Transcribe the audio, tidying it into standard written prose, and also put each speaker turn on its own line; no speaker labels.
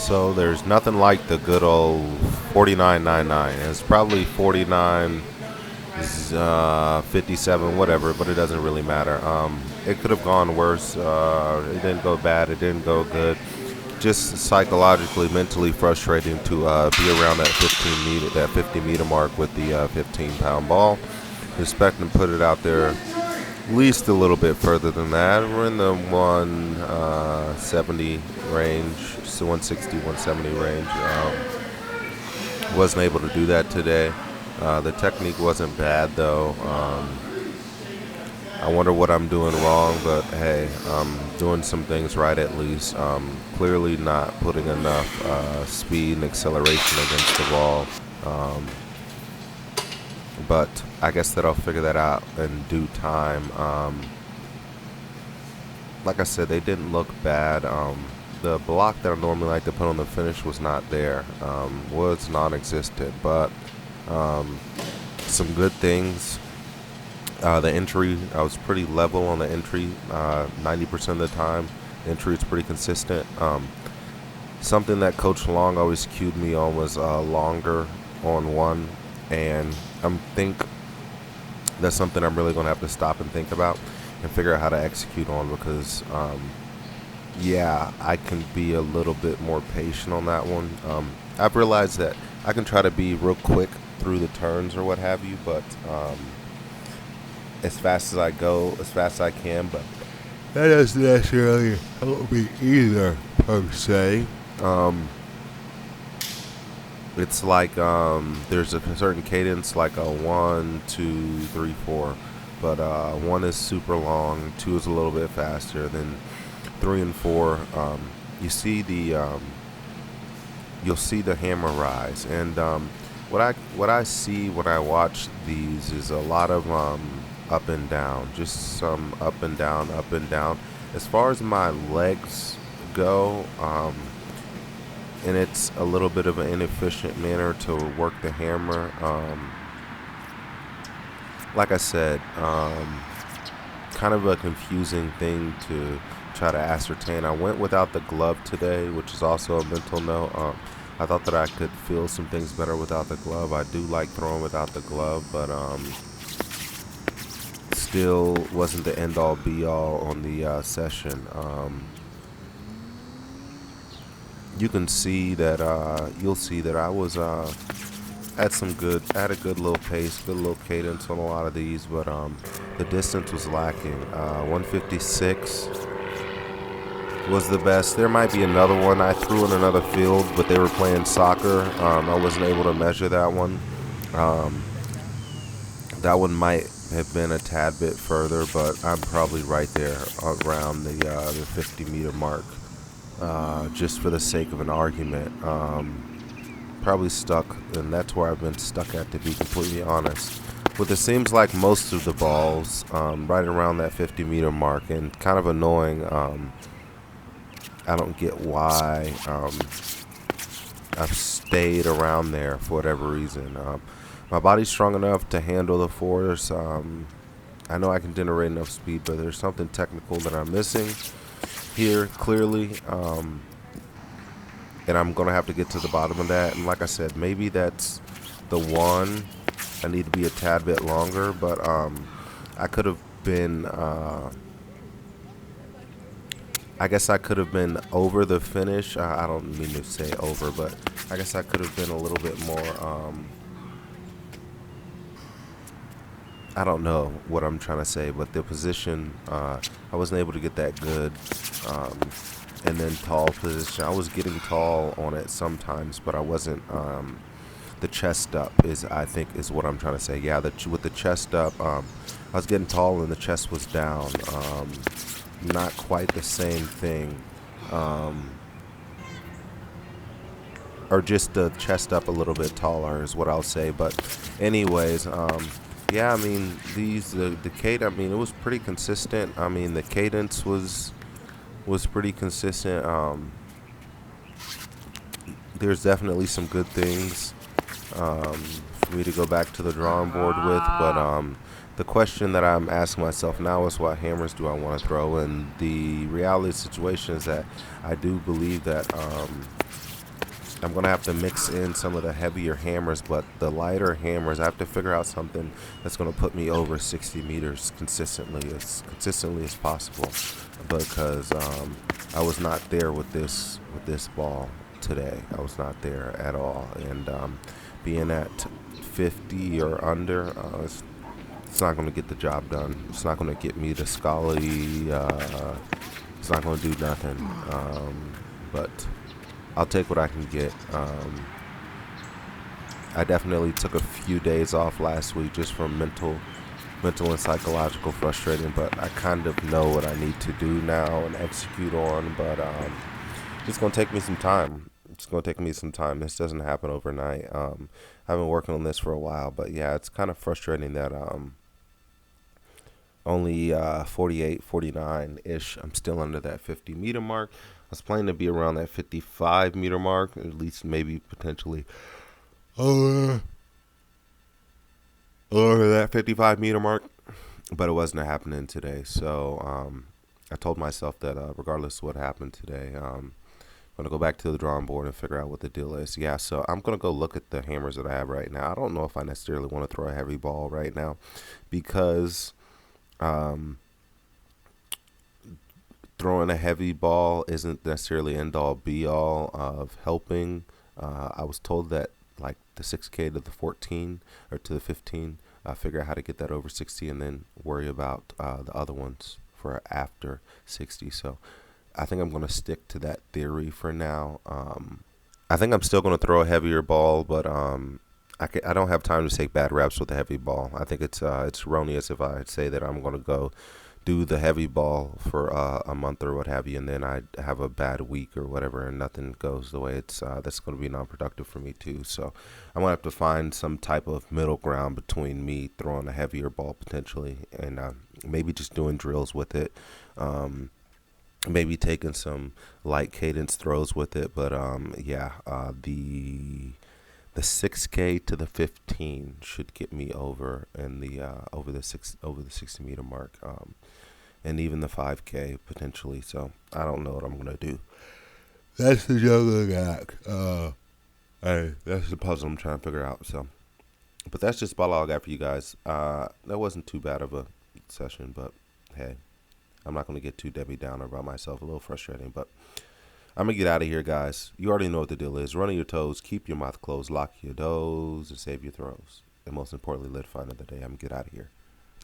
So there's nothing like the good old 49.99. It's probably 49, 57, whatever, but it doesn't really matter. It could have gone worse. It didn't go bad. It didn't go good. Just psychologically, mentally frustrating to be around that 50 meter mark with the 15-pound ball. Expect to put it out there at least a little bit further than that. We're in the 170 range, so 160, 170 range. Wasn't able to do that today. The technique wasn't bad though. I wonder what I'm doing wrong, but hey, I'm doing some things right at least. Clearly not putting enough speed and acceleration against the ball. But I guess that I'll figure that out in due time. Like I said, they didn't look bad. The block that I normally like to put on the finish was not there, was non-existent, but some good things. The entry, I was pretty level on the entry 90% of the time. The entry is pretty consistent. Something that Coach Long always cued me on was longer on one, and I think that's something I'm really going to have to stop and think about and figure out how to execute on, because yeah, I can be a little bit more patient on that one. I've realized that I can try to be real quick through the turns or what have you, but as fast as I go, as fast as I can, but that doesn't necessarily help me either, per se. It's like there's a certain cadence, like a 1, 2, 3, 4, but 1 is super long, 2 is a little bit faster, then 3 and 4. You see the you'll see the hammer rise, and what I see when I watch these is a lot of up and down, just some up and down, up and down. As far as my legs go, and it's a little bit of an inefficient manner to work the hammer. Like I said, kind of a confusing thing to try to ascertain. I went without the glove today, which is also a mental note. I thought that I could feel some things better without the glove. I do like throwing without the glove, but still wasn't the end-all be-all on the session. You can see that you'll see that I was at a good little pace, good little cadence on a lot of these, but the distance was lacking. 156 was the best. There might be another one. I threw in another field, but they were playing soccer. I wasn't able to measure that one. That one might have been a tad bit further, but I'm probably right there around the 50-meter mark. Just for the sake of an argument, probably stuck, and that's where I've been stuck at, to be completely honest. But it seems like most of the balls right around that 50-meter mark, and kind of annoying. I don't get why I've stayed around there for whatever reason. My body's strong enough to handle the force. I know I can generate enough speed, but there's something technical that I'm missing here, clearly, and I'm gonna have to get to the bottom of that. And like I said, maybe that's the one. I need to be a tad bit longer, but I could have been I guess I could have been over the finish. I don't mean to say over, but I guess I could have been a little bit more I don't know what I'm trying to say, but the position, I wasn't able to get that good. And then tall position, I was getting tall on it sometimes, but I wasn't. The chest up I think is what I'm trying to say. Yeah, with the chest up, I was getting tall and the chest was down. Not quite the same thing. Or just the chest up a little bit taller is what I'll say. But anyways, yeah, I mean, the cadence, I mean, it was pretty consistent. I mean, the cadence was pretty consistent. There's definitely some good things for me to go back to the drawing board with, but the question that I'm asking myself now is, what hammers do I want to throw? And the reality of the situation is that I do believe that I'm gonna have to mix in some of the heavier hammers, but the lighter hammers, I have to figure out something that's gonna put me over 60 meters consistently as possible, because I was not there with this ball today. I was not there at all, and being at 50 or under, it's not gonna get the job done. It's not gonna get me the Scully. It's not gonna do nothing. But I'll take what I can get. I definitely took a few days off last week just from mental and psychological frustrating, but I kind of know what I need to do now and execute on. But it's gonna take me some time. It's gonna take me some time. This doesn't happen overnight. I've been working on this for a while, but yeah, it's kind of frustrating that only 48, 49 ish. I'm still under that 50 meter mark. I was planning to be around that 55 meter mark, at least maybe potentially over that 55 meter mark, but it wasn't happening today. So I told myself that regardless of what happened today, I'm gonna go back to the drawing board and figure out what the deal is. Yeah, so I'm gonna go look at the hammers that I have right now. I don't know if I necessarily want to throw a heavy ball right now, because throwing a heavy ball isn't necessarily end all be all of helping. I was told that like the 6K to the 14 or to the 15, figure out how to get that over 60 and then worry about the other ones for after 60. So I think I'm going to stick to that theory for now. I think I'm still going to throw a heavier ball, but I don't have time to take bad reps with a heavy ball. I think it's erroneous if I say that I'm going to go do the heavy ball for a month or what have you, and then I have a bad week or whatever, and nothing goes the way it's. That's going to be non-productive for me too. So I'm gonna have to find some type of middle ground between me throwing a heavier ball potentially, and maybe just doing drills with it. Maybe taking some light cadence throws with it, but yeah, the 6K to the 15 should get me over in the over the 60 meter mark, and even the 5K potentially. So I don't know what I'm gonna do. That's the juggling act. That's the puzzle I'm trying to figure out. So, but that's just about all I got for you guys. That wasn't too bad of a session, but hey, I'm not gonna get too Debbie Downer about myself. A little frustrating, but I'm going to get out of here, guys. You already know what the deal is. Run on your toes, keep your mouth closed, lock your doors, and save your throws. And most importantly, live fun of the day. I'm going to get out of here.